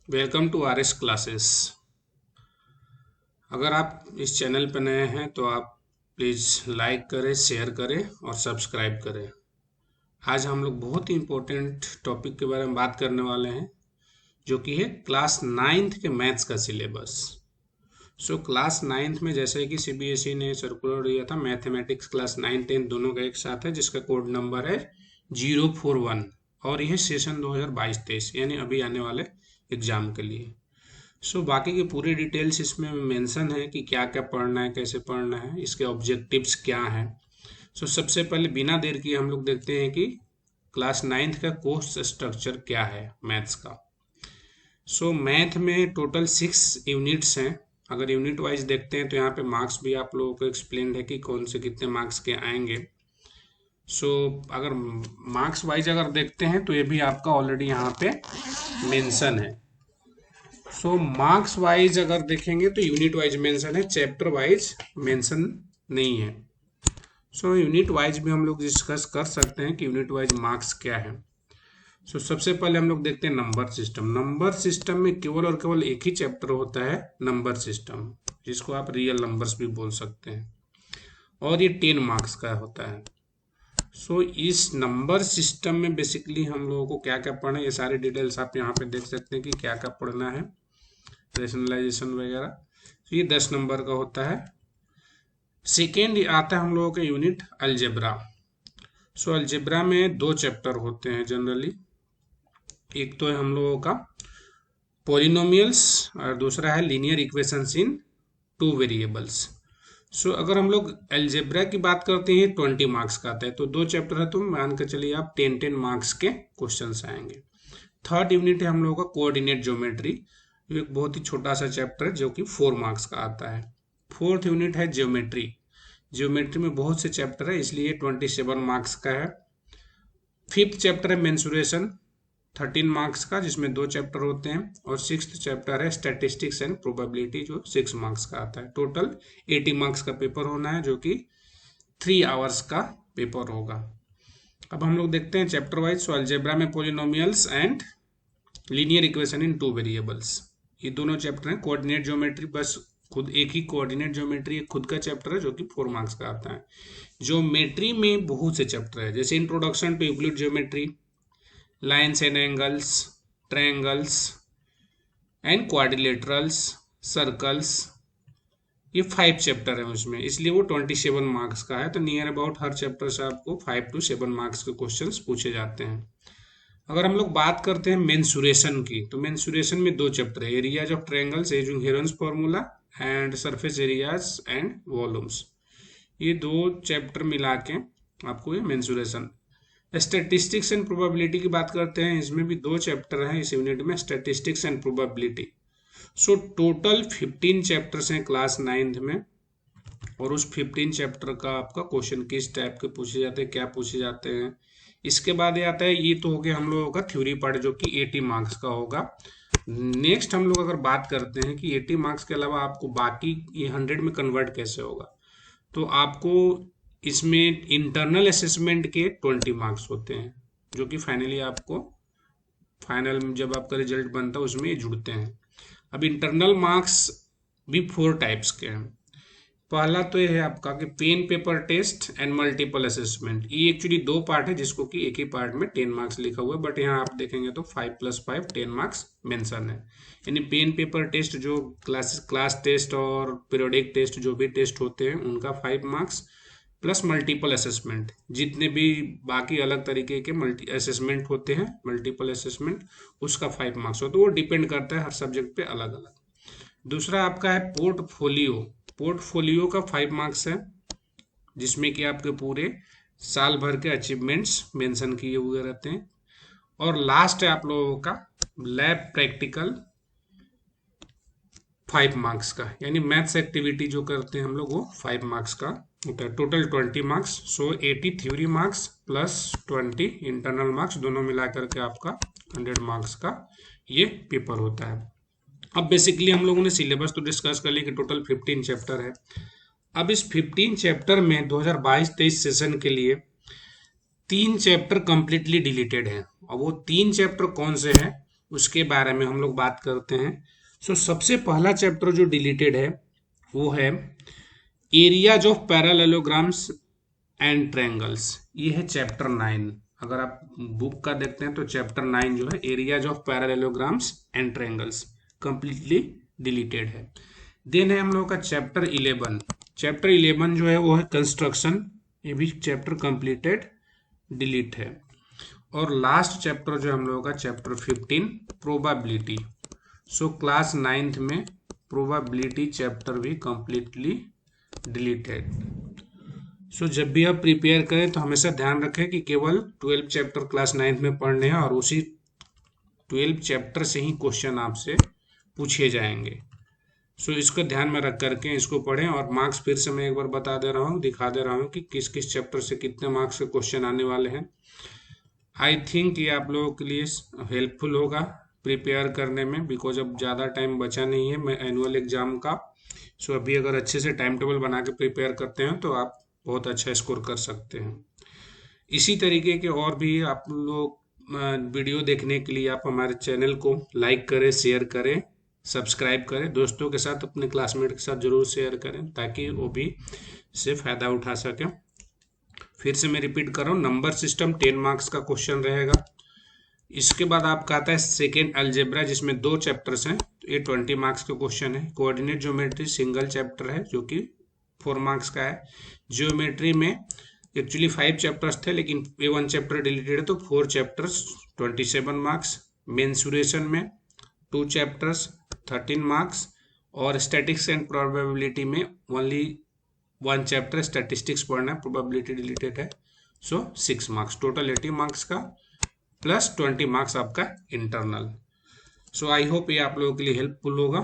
Welcome to R S classes. अगर आप इस चैनल पर नए हैं तो आप प्लीज़ लाइक करें, शेयर करें और सब्सक्राइब करें। आज हम लोग बहुत ही इम्पोर्टेंट टॉपिक के बारे में बात करने वाले हैं, जो कि है क्लास नाइन्थ के मैथ्स का सिलेबस। क्लास नाइन्थ में जैसे कि सीबीएसई ने सर्कुलर दिया था, मैथमेटिक्स क्लास 9 10 दोनों का एक साथ है, जिसका कोड नंबर है 041 और यह सेशन 2022-23 यानी अभी आने वाले एग्जाम के लिए। बाकी की पूरी डिटेल्स इसमें मेंशन है कि क्या क्या पढ़ना है, कैसे पढ़ना है, इसके ऑब्जेक्टिव्स क्या हैं। सबसे पहले बिना देर किए हम लोग देखते हैं कि क्लास नाइन्थ का कोर्स स्ट्रक्चर क्या है मैथ्स का। मैथ में टोटल 6 यूनिट्स हैं। अगर यूनिट वाइज देखते हैं तो यहाँ पे मार्क्स भी आप लोगों को एक्सप्लेन है कि कौन से कितने मार्क्स के आएंगे। अगर मार्क्स वाइज अगर देखते हैं तो ये भी आपका ऑलरेडी यहाँ पे मेंशन है। मार्क्स वाइज अगर देखेंगे तो यूनिट वाइज मेंशन है, चैप्टर वाइज मेंशन नहीं है। यूनिट वाइज भी हम लोग डिस्कस कर सकते हैं कि यूनिट वाइज मार्क्स क्या है। सबसे पहले हम लोग देखते हैं नंबर सिस्टम। नंबर सिस्टम में केवल और केवल एक ही चैप्टर होता है, नंबर सिस्टम, जिसको आप रियल नंबर्स भी बोल सकते हैं, और ये 10 मार्क्स का होता है। इस नंबर सिस्टम में बेसिकली हम लोगों को क्या क्या पढ़ना है, ये सारी डिटेल्स आप यहाँ पे देख सकते हैं कि क्या क्या पढ़ना है, रेशनलाइजेशन वगैरह। ये 10 नंबर का होता है। सेकेंड आता है हम लोगों का यूनिट अलजेब्रा। अलजेब्रा में 2 चैप्टर होते हैं जनरली। एक तो है हम लोगों का पॉलिनोमियल्स और दूसरा है लीनियर इक्वेशंस इन 2 वेरिएबल्स। अगर हम लोग अलजेब्रा की बात करते हैं 20 मार्क्स का आता है, तो 2 चैप्टर है तो मान के चलिए आप 10 मार्क्स के क्वेश्चंस आएंगे। थर्ड यूनिट है हम लोगों का कोऑर्डिनेट ज्योमेट्री, एक बहुत ही छोटा सा चैप्टर है जो कि 4 मार्क्स का आता है। फोर्थ यूनिट है ज्योमेट्री। ज्योमेट्री में बहुत से चैप्टर है, इसलिए 27 मार्क्स का है। फिफ्थ चैप्टर है मेंसुरेशन, 13 मार्क्स का, जिसमें 2 चैप्टर होते हैं। और सिक्स्थ चैप्टर है स्टैटिस्टिक्स एंड प्रोबेबिलिटी, जो 6 मार्क्स का आता है। टोटल 80 मार्क्स का पेपर होना है, जो कि 3 आवर्स का पेपर होगा। अब हम लोग देखते हैं चैप्टर वाइज। अलजेब्रा में polynomials and linear equation in 2 variables, ये दोनों चैप्टर हैं। कोऑर्डिनेट ज्योमेट्री बस खुद एक ही कोऑर्डिनेट ज्योमेट्री एक खुद का चैप्टर है, जो कि 4 मार्क्स का आता है। ज्योमेट्री में बहुत से चैप्टर है, जैसे introduction to Euclid geometry, lines and angles, triangles and quadrilaterals, circles, ये 5 चैप्टर है उसमें, इसलिए वो 27 मार्क्स का है। तो नियर अबाउट हर चैप्टर से आपको 5 to 7 मार्क्स के क्वेश्चंस पूछे जाते हैं। अगर हम लोग बात करते हैं मेंसुरेशन की, तो मेंसुरेशन में 2 चैप्टर है, areas of triangles using Heron's formula and surface areas and volumes. ये 2 चैप्टर मिला के आपको ये मेंसुरेशन। स्टैटिस्टिक्स एंड प्रोबेबिलिटी की बात करते हैं, इसमें भी 2 चैप्टर हैं इस यूनिट में, statistics and probability. Total 15 chapters हैं क्लास 9th में, और उस 15 चैप्टर का आपका क्वेश्चन किस टाइप के पूछे जाते हैं, क्या पूछे जाते हैं। इसके बाद ये आता है, ये तो हो गया हम लोगों का थ्योरी पार्ट, जो कि 80 मार्क्स का होगा। नेक्स्ट हम लोग अगर बात करते हैं कि 80 मार्क्स के अलावा आपको बाकी ये 100 में कन्वर्ट कैसे होगा, तो आपको इसमें इंटरनल असेसमेंट के 20 मार्क्स होते हैं, जो कि फाइनली आपको फाइनल में जब आपका रिजल्ट बनता है उसमें ये जुड़ते हैं। अब इंटरनल मार्क्स भी 4 टाइप्स के हैं। पहला तो ये है आपका कि pen paper test and multiple assessment. ये एक्चुअली 2 पार्ट है, जिसको कि एक ही पार्ट में 10 मार्क्स लिखा हुआ है, बट यहाँ आप देखेंगे तो 5 + 5 10 मार्क्स मेंशन है। यानी पेन पेपर टेस्ट जो क्लास टेस्ट और पीरियोडिक टेस्ट जो भी टेस्ट होते हैं उनका 5 मार्क्स, प्लस मल्टीपल असेसमेंट, जितने भी बाकी अलग तरीके के मल्टी असेसमेंट होते हैं, मल्टीपल असेसमेंट, उसका 5 मार्क्स होता है। वो डिपेंड करता है हर सब्जेक्ट पे अलग अलग। दूसरा आपका है पोर्टफोलियो। पोर्टफोलियो का 5 मार्क्स है, जिसमें कि आपके पूरे साल भर के अचीवमेंट्स मेंशन किए हुए रहते हैं। और लास्ट है आप लोगों का लैब प्रैक्टिकल, 5 मार्क्स का, यानी मैथ्स एक्टिविटी जो करते हैं हम लोग, वो 5 मार्क्स का होता है। Total 20 marks. 80 theory marks plus 20 internal marks, दोनों मिला करके आपका 100 मार्क्स का ये पेपर होता है। अब बेसिकली हम लोगों ने सिलेबस तो डिस्कस कर लिया कि टोटल 15 चैप्टर है। अब इस 15 चैप्टर में 2022-23 सेशन के लिए 3 चैप्टर कंप्लीटली डिलीटेड हैं, और वो 3 चैप्टर कौन से हैं उसके बारे में हम लोग बात करते हैं। सबसे पहला चैप्टर जो डिलीटेड है वो है areas of parallelograms and triangles. ये है चैप्टर 9। अगर आप बुक का देखते हैं तो चैप्टर 9 जो है areas of parallelograms and triangles completely deleted है। देन है हम लोग का चैप्टर 11। चैप्टर 11 जो है वो है कंस्ट्रक्शन। ये भी चैप्टर कंप्लीटेड डिलीट है। और लास्ट चैप्टर जो हम लोगों का चैप्टर 15 प्रोबेबिलिटी। क्लास 9th में प्रोबेबिलिटी चैप्टर भी कंप्लीटली डिलीटेड। जब भी आप प्रिपेयर करें तो हमेशा ध्यान रखें कि केवल 12 चैप्टर क्लास 9th में पढ़ने हैं और उसी 12 चैप्टर से ही क्वेश्चन आपसे पूछे जाएंगे। इसको ध्यान में रख करके इसको पढ़ें। और मार्क्स फिर से मैं एक बार बता दे रहा हूँ, दिखा दे रहा हूँ कि किस किस चैप्टर से कितने मार्क्स के क्वेश्चन आने वाले हैं। आई थिंक ये आप लोगों के लिए हेल्पफुल होगा प्रिपेयर करने में, बिकॉज अब ज़्यादा टाइम बचा नहीं है एनुअल एग्जाम का। अभी अगर अच्छे से टाइम टेबल बना के प्रिपेयर करते हैं तो आप बहुत अच्छा स्कोर कर सकते हैं। इसी तरीके के और भी आप लोग वीडियो देखने के लिए आप हमारे चैनल को लाइक करें, शेयर करें, सब्सक्राइब करें, दोस्तों के साथ, अपने क्लासमेट के साथ जरूर शेयर करें ताकि वो भी इससे फ़ायदा उठा सकें। फिर से मैं रिपीट कर रहा हूँ, नंबर सिस्टम 10 मार्क्स का क्वेश्चन रहेगा। इसके बाद आपका आता है सेकेंड अलजेब्रा जिसमें 2 चैप्टर्स हैं, तो ये 20 मार्क्स का क्वेश्चन है। कोऑर्डिनेट ज्योमेट्री सिंगल चैप्टर है जो कि 4 मार्क्स का है। ज्योमेट्री में एक्चुअली 5 चैप्टर्स थे लेकिन ये 1 चैप्टर डिलीटेड है तो 4 चैप्टर्स 27 मार्क्स। मेंसुरेशन में 2 चैप्टर्स 13 मार्क्स। और स्टैटिक्स एंड प्रोबेबिलिटी में ओनली 1 चैप्टर स्टैटिस्टिक्स पढ़ना है, प्रोबेबिलिटी डिलीटेड है। 6 मार्क्स, टोटल 80 मार्क्स का प्लस 20 मार्क्स आपका इंटरनल। आई होप ये आप लोगों के लिए हेल्पफुल होगा।